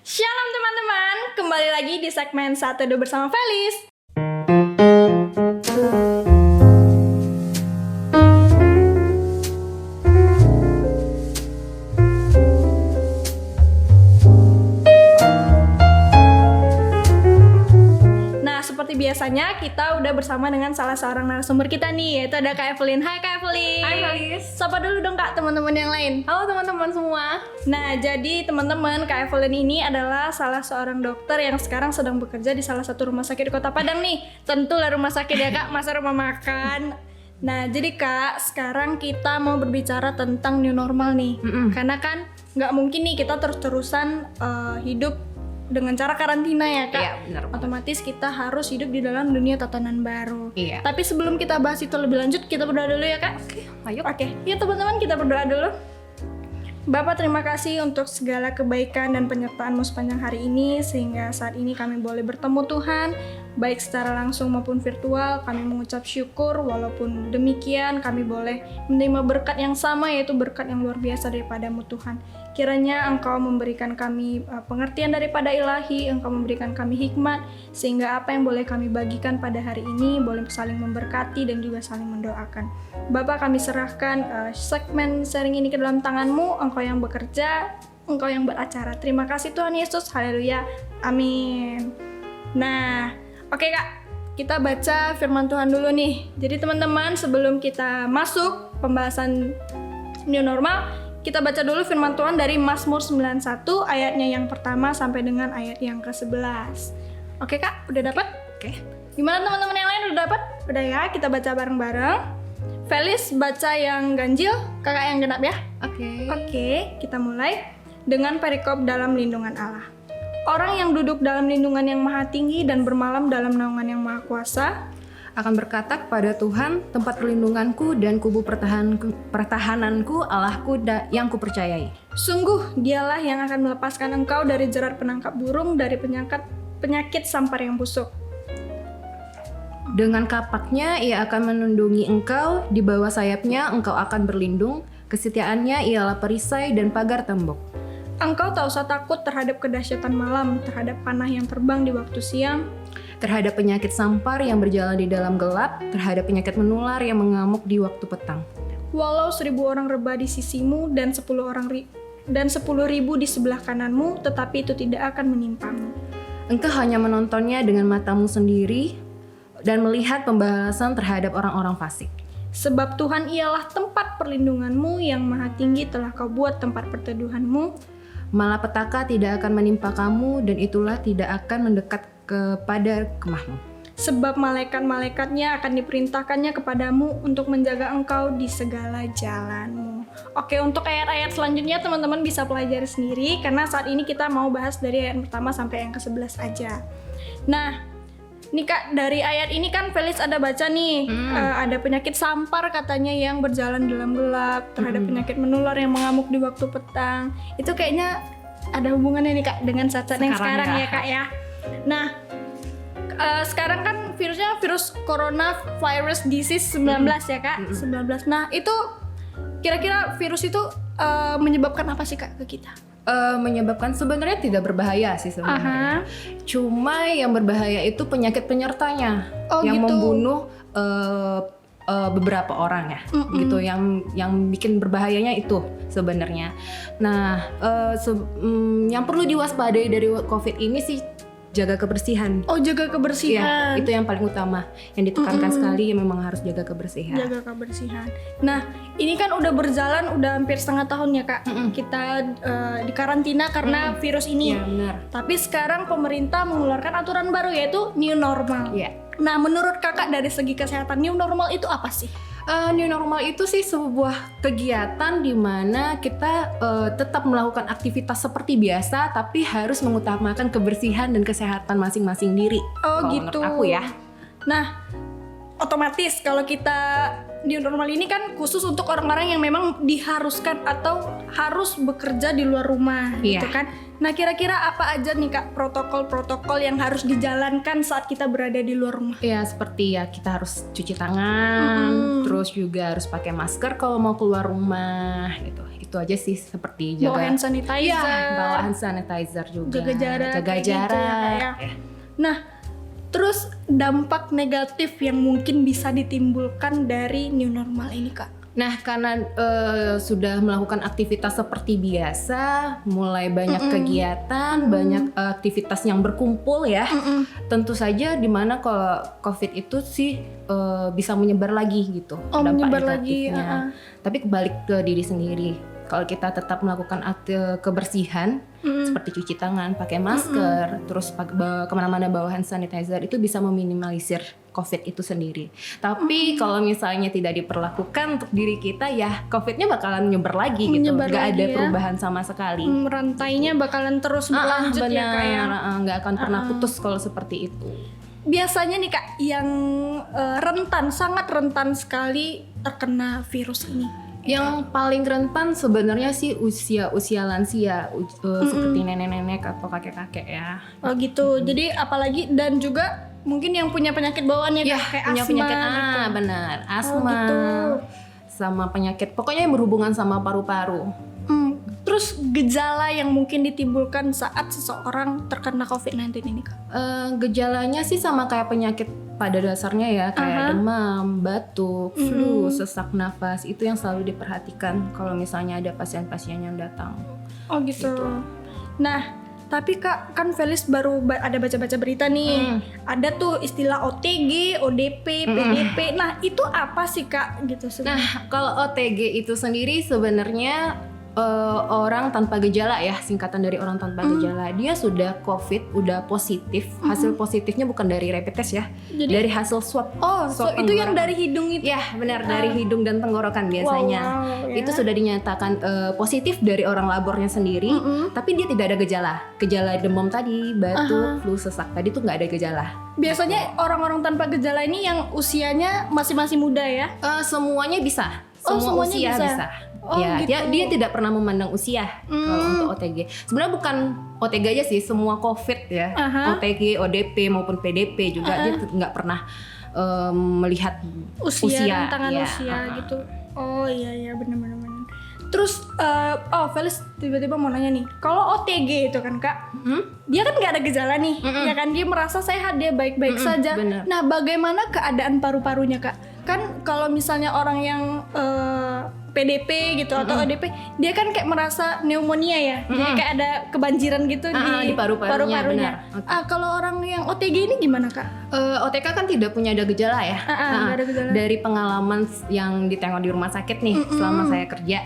Shalom teman-teman, kembali lagi di segmen Satu Teduh bersama Felis. Nah, seperti biasanya kita udah bersama dengan salah seorang narasumber kita nih, yaitu ada Kak Evelyn. Hai Kak Evelyn. Hai Felis. Sapa dulu dong Kak teman-teman yang lain. Halo teman-teman semua. Nah, jadi teman-teman, Kak Evelyn ini adalah salah seorang dokter yang sekarang sedang bekerja di salah satu rumah sakit di Kota Padang nih. Tentulah rumah sakit ya Kak, masa rumah makan. Nah, jadi Kak, sekarang kita mau berbicara tentang new normal nih. Karena kan nggak mungkin nih kita terus-terusan hidup dengan cara karantina ya Kak. Iya, benar banget. Otomatis kita harus hidup di dalam dunia tatanan baru. Iya. Tapi sebelum kita bahas itu lebih lanjut, kita berdoa dulu ya Kak. Ayo. Oke, yuk teman-teman kita berdoa dulu. Bapak, terima kasih untuk segala kebaikan dan penyertaan-Mu sepanjang hari ini, sehingga saat ini kami boleh bertemu Tuhan, baik secara langsung maupun virtual. Kami mengucap syukur, walaupun demikian kami boleh menerima berkat yang sama, yaitu berkat yang luar biasa daripada-Mu Tuhan. Kiranya Engkau memberikan kami pengertian daripada ilahi, Engkau memberikan kami hikmat, sehingga apa yang boleh kami bagikan pada hari ini boleh saling memberkati dan juga saling mendoakan. Bapak, kami serahkan segmen sharing ini ke dalam tangan-Mu, Engkau yang bekerja, Engkau yang beracara. Terima kasih Tuhan Yesus, haleluya, amin. Nah, oke Kak, kita baca firman Tuhan dulu nih. Jadi teman-teman, sebelum kita masuk pembahasan new normal, kita baca dulu firman Tuhan dari Mazmur 91 ayatnya yang pertama sampai dengan ayat yang ke-11. Oke Kak, udah dapat? Oke. Gimana teman-teman yang lain udah dapat? Udah ya, kita baca bareng-bareng. Felis baca yang ganjil, kakak yang genap ya. Oke, kita mulai dengan perikop dalam lindungan Allah. Orang yang duduk dalam lindungan yang maha tinggi dan bermalam dalam naungan yang maha kuasa Akan berkata kepada Tuhan, tempat perlindunganku dan kubu pertahananku, Allahku yang kupercayai. Sungguh dialah yang akan melepaskan engkau dari jerat penangkap burung, dari penyakit sampar yang busuk. Dengan kapaknya ia akan melindungi engkau, di bawah sayapnya engkau akan berlindung, kesetiaannya ialah perisai dan pagar tembok. Engkau tak usah takut terhadap kedahsyatan malam, terhadap panah yang terbang di waktu siang, Terhadap penyakit sampar yang berjalan di dalam gelap, terhadap penyakit menular yang mengamuk di waktu petang. walau 1.000 orang rebah di sisimu dan 10.000 di sebelah kananmu, tetapi itu tidak akan menimpamu. Engkau hanya menontonnya dengan matamu sendiri dan melihat pembalasan terhadap orang-orang fasik. Sebab Tuhan ialah tempat perlindunganmu, yang maha tinggi telah kau buat tempat perteduhanmu. Malapetaka tidak akan menimpa kamu dan itulah tidak akan mendekat kepada kemahmu. Sebab malaikat-malaikatnya akan diperintahkannya kepadamu untuk menjaga engkau di segala jalanmu. Oke, untuk ayat-ayat selanjutnya teman-teman bisa pelajari sendiri, karena saat ini kita mau bahas dari ayat pertama sampai yang ke-11 aja. Nah, nih Kak, dari ayat ini kan Felis ada baca nih, ada penyakit sampar katanya yang berjalan dalam gelap, terhadap penyakit menular yang mengamuk di waktu petang. Itu kayaknya ada hubungannya nih Kak dengan saat-saat yang sekarang ya Kak ya. Nah, sekarang kan virusnya virus coronavirus disease 19 ya Kak, 19. Nah, itu kira-kira virus itu menyebabkan apa sih Kak ke kita? Menyebabkan sebenarnya tidak berbahaya sih sebenarnya. Cuma yang berbahaya itu penyakit penyertanya yang gitu. membunuh beberapa orang ya, gitu. Yang bikin berbahayanya itu sebenarnya. Nah, yang perlu diwaspadai dari COVID ini sih jaga kebersihan. Oh, jaga kebersihan. Ya, itu yang paling utama. Yang ditekankan sekali ya memang harus jaga kebersihan. Jaga kebersihan. Nah, ini kan udah berjalan udah hampir setengah tahun ya Kak. Kita di karantina karena virus ini. Iya, benar. Tapi sekarang pemerintah mengeluarkan aturan baru, yaitu new normal. Iya. Nah, menurut Kakak dari segi kesehatan, new normal itu apa sih? New normal itu sih sebuah kegiatan di mana kita tetap melakukan aktivitas seperti biasa, tapi harus mengutamakan kebersihan dan kesehatan masing-masing diri. Oh Kalau gitu. menurut aku ya. Nah, otomatis kalau kita new normal ini kan khusus untuk orang-orang yang memang diharuskan atau harus bekerja di luar rumah, Iya. gitu kan. Nah, kira-kira apa aja nih Kak protokol-protokol yang harus dijalankan saat kita berada di luar rumah? Ya seperti ya kita harus cuci tangan, terus juga harus pakai masker kalau mau keluar rumah gitu. Itu itu aja sih, seperti Bawa hand sanitizer. Iya, bawa hand sanitizer juga. Jaga jarak. Jaga kayak gitu ya, jarak. Kak, ya. Ya. Nah, terus dampak negatif yang mungkin bisa ditimbulkan dari new normal ini, Kak? Nah, karena sudah melakukan aktivitas seperti biasa, mulai banyak kegiatan, banyak aktivitas yang berkumpul ya. Tentu saja di mana kalau COVID itu sih bisa menyebar lagi gitu. Oh, dampak menyebar lagi, negatifnya. Tapi kembali ke diri sendiri. Kalau kita tetap melakukan kebersihan seperti cuci tangan, pakai masker, terus kemana-mana bawa hand sanitizer, itu bisa meminimalisir COVID itu sendiri. Tapi kalau misalnya tidak diperlakukan untuk diri kita, ya COVID-nya bakalan nyebar lagi gitu. Menyebar Nggak lagi ada ya. perubahan sama sekali. Rantainya bakalan terus berlanjut ya, Kak ya. Nggak akan pernah putus kalau seperti itu. Biasanya nih, Kak, yang sangat rentan sekali terkena virus ini. Yang paling rentan sebenarnya sih usia lansia, seperti nenek-nenek atau kakek-kakek ya. Oh gitu. Jadi apalagi dan juga mungkin yang punya penyakit bawaan ya, Kak, kayak punya asma penyakit gitu. benar, asma, gitu. sama penyakit pokoknya yang berhubungan sama paru-paru. Terus gejala yang mungkin ditimbulkan saat seseorang terkena COVID-19 ini, Kak? Gejalanya sih sama kayak penyakit pada dasarnya ya, kayak demam, batuk, flu, sesak nafas, itu yang selalu diperhatikan kalau misalnya ada pasien-pasien yang datang. Oh gitu. Nah, tapi Kak, kan Felis baru ada baca-baca berita nih. Ada tuh istilah OTG, ODP, PDP. Nah, itu apa sih, Kak? Gitu sebenarnya. Nah, kalau OTG itu sendiri sebenarnya orang tanpa gejala ya, singkatan dari orang tanpa gejala. Dia sudah COVID, udah positif. Hasil positifnya bukan dari rapid test ya, dari hasil swab. Oh, so swab itu yang tenggorokan. dari hidung itu. Ya, benar, dari hidung dan tenggorokan biasanya. Wow, ya. Itu sudah dinyatakan positif dari orang labornya sendiri, tapi dia tidak ada gejala. Gejala demam tadi, batuk, flu, sesak tadi tuh nggak ada gejala. Biasanya orang-orang tanpa gejala ini yang usianya masih muda ya? Semuanya bisa. Oh, Semua semuanya usia bisa? bisa. Oh, Ya, gitu. dia tidak pernah memandang usia kalau untuk OTG. Sebenarnya bukan OTG aja sih, semua COVID ya, OTG, ODP maupun PDP juga dia nggak pernah melihat usia. Rentangan Ya, usia gitu. Oh iya benar. Terus Felis tiba-tiba mau nanya nih, kalau OTG itu kan, Kak, dia kan nggak ada gejala nih, ya kan, dia merasa sehat, dia baik-baik saja. bener. Nah, bagaimana keadaan paru-parunya, Kak? Kan kalau misalnya orang yang PDP gitu atau ODP, dia kan kayak merasa pneumonia ya, jadi kayak ada kebanjiran gitu di paru-parunya, benar. Kalau orang yang OTG ini gimana, Kak? OTK kan tidak punya ada gejala ya. Nggak ada gejala. Dari pengalaman yang ditengok di rumah sakit nih selama saya kerja,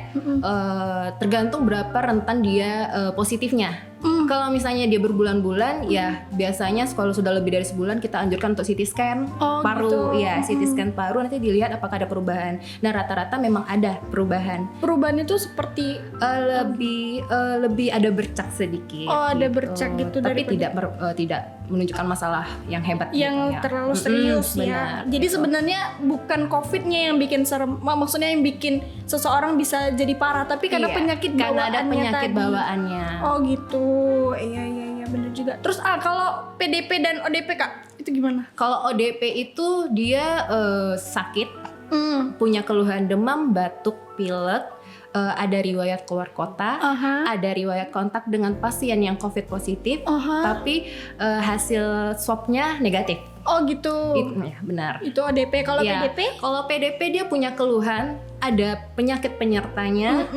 tergantung berapa rentan dia positifnya. Kalau misalnya dia berbulan-bulan, ya biasanya kalau sudah lebih dari sebulan kita anjurkan untuk CT scan paru, gitu. ya CT scan paru, nanti dilihat apakah ada perubahan. Dan rata-rata memang ada perubahan. Perubahan itu seperti Lebih ada bercak sedikit. Oh, ada bercak gitu tapi daripada- tidak menunjukkan masalah yang hebat yang gitu ya. terlalu serius ya. Benar, Jadi gitu. sebenarnya bukan COVID-nya yang bikin serem, maksudnya yang bikin seseorang bisa jadi parah, tapi karena Iya, penyakit karena bawaannya ada penyakit tadi. bawaannya. Oh gitu. Iya benar juga. Terus kalau PDP dan ODP, Kak, itu gimana? Kalau ODP itu dia sakit, punya keluhan demam, batuk, pilek, ada riwayat keluar kota, ada riwayat kontak dengan pasien yang COVID positif, tapi hasil swabnya negatif. Oh gitu. Ya, benar. Itu ODP. Kalau Ya, PDP? kalau PDP dia punya keluhan, ada penyakit penyertanya,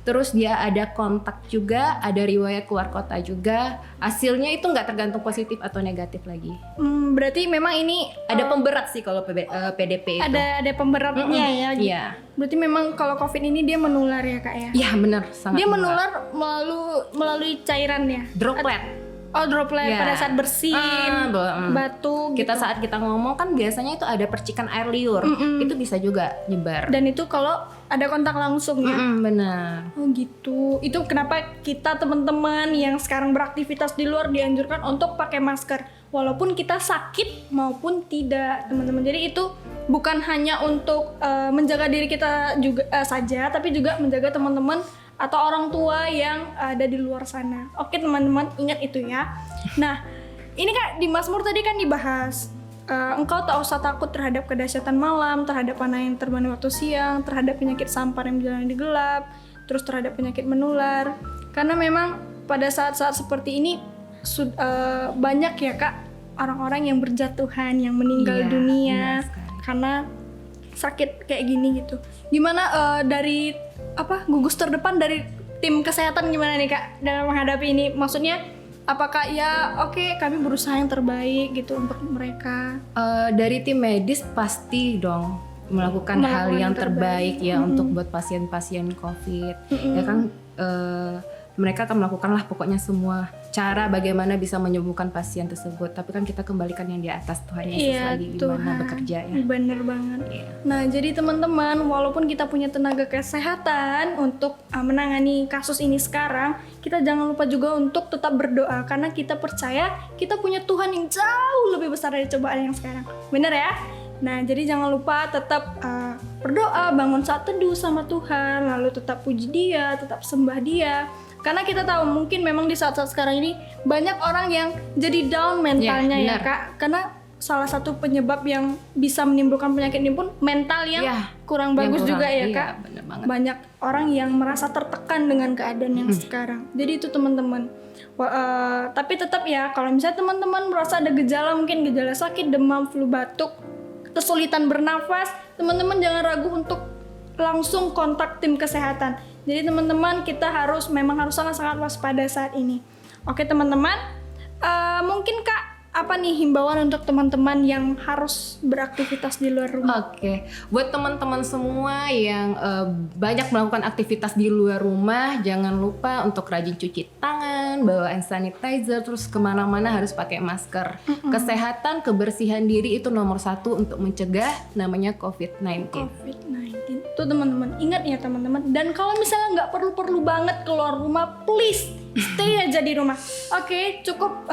terus dia ada kontak juga, ada riwayat keluar kota juga. Hasilnya itu nggak tergantung positif atau negatif lagi. Berarti memang ini Ada pemberat sih kalau PDP itu. ada pemberatnya ya. Iya. Berarti memang kalau COVID ini dia menular ya, Kak ya? Iya benar, sangat Dia menular melalui cairan ya? droplet. Oh, droplet Ya. pada saat bersin, batuk Kita gitu. saat kita ngomong kan biasanya itu ada percikan air liur, itu bisa juga nyebar. Dan itu kalau ada kontak langsung ya. Benar. Oh gitu. Itu kenapa kita teman-teman yang sekarang beraktivitas di luar dianjurkan untuk pakai masker walaupun kita sakit maupun tidak, teman-teman. Jadi itu bukan hanya untuk menjaga diri kita juga saja, tapi juga menjaga teman-teman atau orang tua yang ada di luar sana. Oke teman-teman, ingat itu ya. Nah, ini Kak, di Mazmur tadi kan dibahas engkau tak usah takut terhadap kedahsyatan malam, terhadap panah yang terbang di waktu siang, terhadap penyakit sampar yang berjalan di gelap, terus terhadap penyakit menular. Karena memang pada saat-saat seperti ini banyak ya Kak orang-orang yang berjatuhan, yang meninggal Iya, dunia benar sekali. karena sakit kayak gini gitu. Gimana dari gugus terdepan dari tim kesehatan gimana nih Kak dalam menghadapi ini? Maksudnya apakah kami berusaha yang terbaik gitu untuk mereka? Dari tim medis pasti dong melakukan hal yang terbaik ya untuk buat pasien-pasien COVID. Ya kan mereka akan melakukan lah pokoknya semua cara bagaimana bisa menyembuhkan pasien tersebut. Tapi kan kita kembalikan yang di atas Tuhan Yesus lagi gimana bekerja ya. Bener banget. Iya. Nah jadi teman-teman, walaupun kita punya tenaga kesehatan untuk menangani kasus ini sekarang, kita jangan lupa juga untuk tetap berdoa karena kita percaya kita punya Tuhan yang jauh lebih besar dari cobaan yang sekarang. Bener ya? Nah jadi jangan lupa tetap berdoa, bangun saat teduh sama Tuhan, lalu tetap puji Dia, tetap sembah Dia. Karena kita tahu mungkin memang di saat-saat sekarang ini banyak orang yang jadi down mentalnya ya Kak. Karena salah satu penyebab yang bisa menimbulkan penyakit ini pun mental yang kurang bagus juga ya Kak. Bener banget. Banyak orang yang merasa tertekan dengan keadaan yang sekarang. Jadi itu teman-teman. Tapi tetap ya kalau misalnya teman-teman merasa ada gejala, mungkin gejala sakit, demam, flu, batuk, kesulitan bernafas, teman-teman jangan ragu untuk langsung kontak tim kesehatan. Jadi teman-teman kita memang harus sangat-sangat waspada saat ini. Oke teman-teman, mungkin Kak apa nih himbauan untuk teman-teman yang harus beraktivitas di luar rumah? Oke, buat teman-teman semua yang banyak melakukan aktivitas di luar rumah, jangan lupa untuk rajin cuci tangan, bawa hand sanitizer, terus kemana-mana harus pakai masker. Kesehatan, kebersihan diri itu nomor 1 untuk mencegah namanya COVID-19. COVID-19. Tuh teman-teman, ingat ya teman-teman. Dan kalau misalnya nggak perlu-perlu banget keluar rumah, please stay aja di rumah. Oke, cukup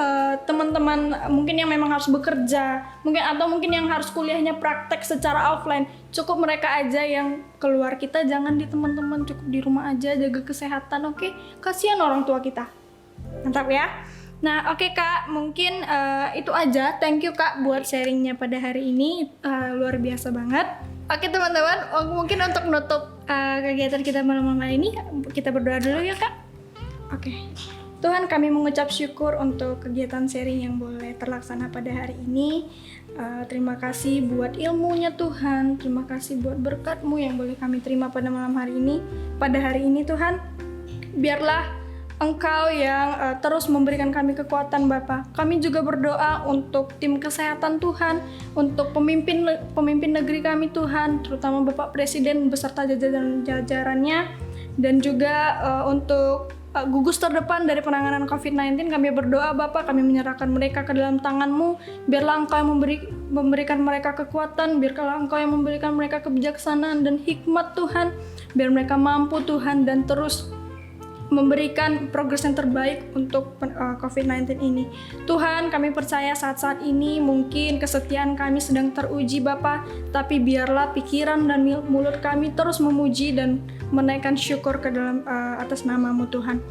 teman-teman mungkin yang memang harus bekerja, mungkin yang harus kuliahnya praktek secara offline, cukup mereka aja yang keluar. Kita jangan di teman-teman, cukup di rumah aja, jaga kesehatan. Oke, kasihan orang tua kita. Mantap ya. Nah, oke Kak, mungkin itu aja. Thank you Kak buat sharingnya pada hari ini, luar biasa banget. Oke teman-teman, mungkin untuk menutup kegiatan kita malam-malam ini, kita berdoa dulu ya Kak. Oke. Tuhan, kami mengucap syukur untuk kegiatan sharing yang boleh terlaksana pada hari ini. Terima kasih buat ilmunya Tuhan, terima kasih buat berkat-Mu yang boleh kami terima pada malam hari ini. Pada hari ini Tuhan, biarlah Engkau yang terus memberikan kami kekuatan Bapa. Kami juga berdoa untuk tim kesehatan Tuhan, untuk pemimpin negeri kami Tuhan, terutama Bapak Presiden beserta jajarannya, dan juga untuk gugus terdepan dari penanganan COVID-19. Kami berdoa Bapak, kami menyerahkan mereka ke dalam tangan-Mu. Biarlah Engkau yang memberikan mereka kekuatan, biarlah Engkau yang memberikan mereka kebijaksanaan dan hikmat Tuhan, biar mereka mampu Tuhan dan terus memberikan progres yang terbaik untuk COVID-19 ini. Tuhan, kami percaya saat-saat ini mungkin kesetiaan kami sedang teruji Bapa, tapi biarlah pikiran dan mulut kami terus memuji dan menaikkan syukur ke dalam atas nama-Mu Tuhan.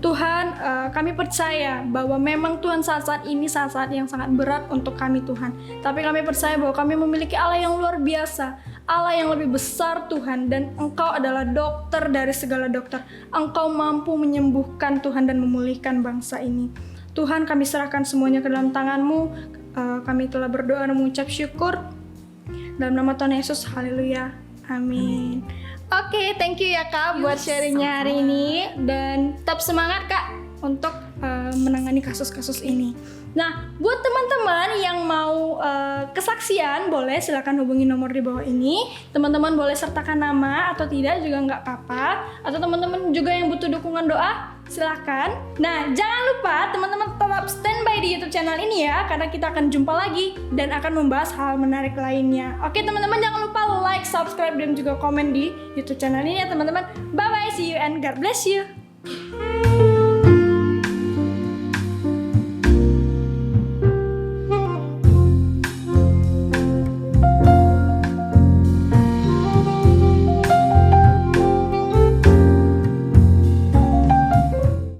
Tuhan, kami percaya bahwa memang Tuhan saat-saat ini saat-saat yang sangat berat untuk kami Tuhan. Tapi kami percaya bahwa kami memiliki Allah yang luar biasa, Allah yang lebih besar Tuhan, dan Engkau adalah dokter dari segala dokter. Engkau mampu menyembuhkan Tuhan dan memulihkan bangsa ini. Tuhan, kami serahkan semuanya ke dalam tangan-Mu. Kami telah berdoa dan mengucap syukur. Dalam nama Tuhan Yesus, haleluya. Amin. Oke, thank you ya Kak buat sharingnya hari ini. Dan tetap semangat Kak untuk menangani kasus-kasus ini. Nah, buat teman-teman yang mau kesaksian, boleh silakan hubungi nomor di bawah ini. Teman-teman boleh sertakan nama atau tidak juga nggak apa-apa. Atau teman-teman juga yang butuh dukungan doa, silakan. Nah, jangan lupa teman-teman tetap standby di YouTube channel ini ya, karena kita akan jumpa lagi dan akan membahas hal menarik lainnya. Oke teman-teman, jangan lupa like, subscribe, dan juga komen di YouTube channel ini ya teman-teman. Bye-bye, see you and God bless you.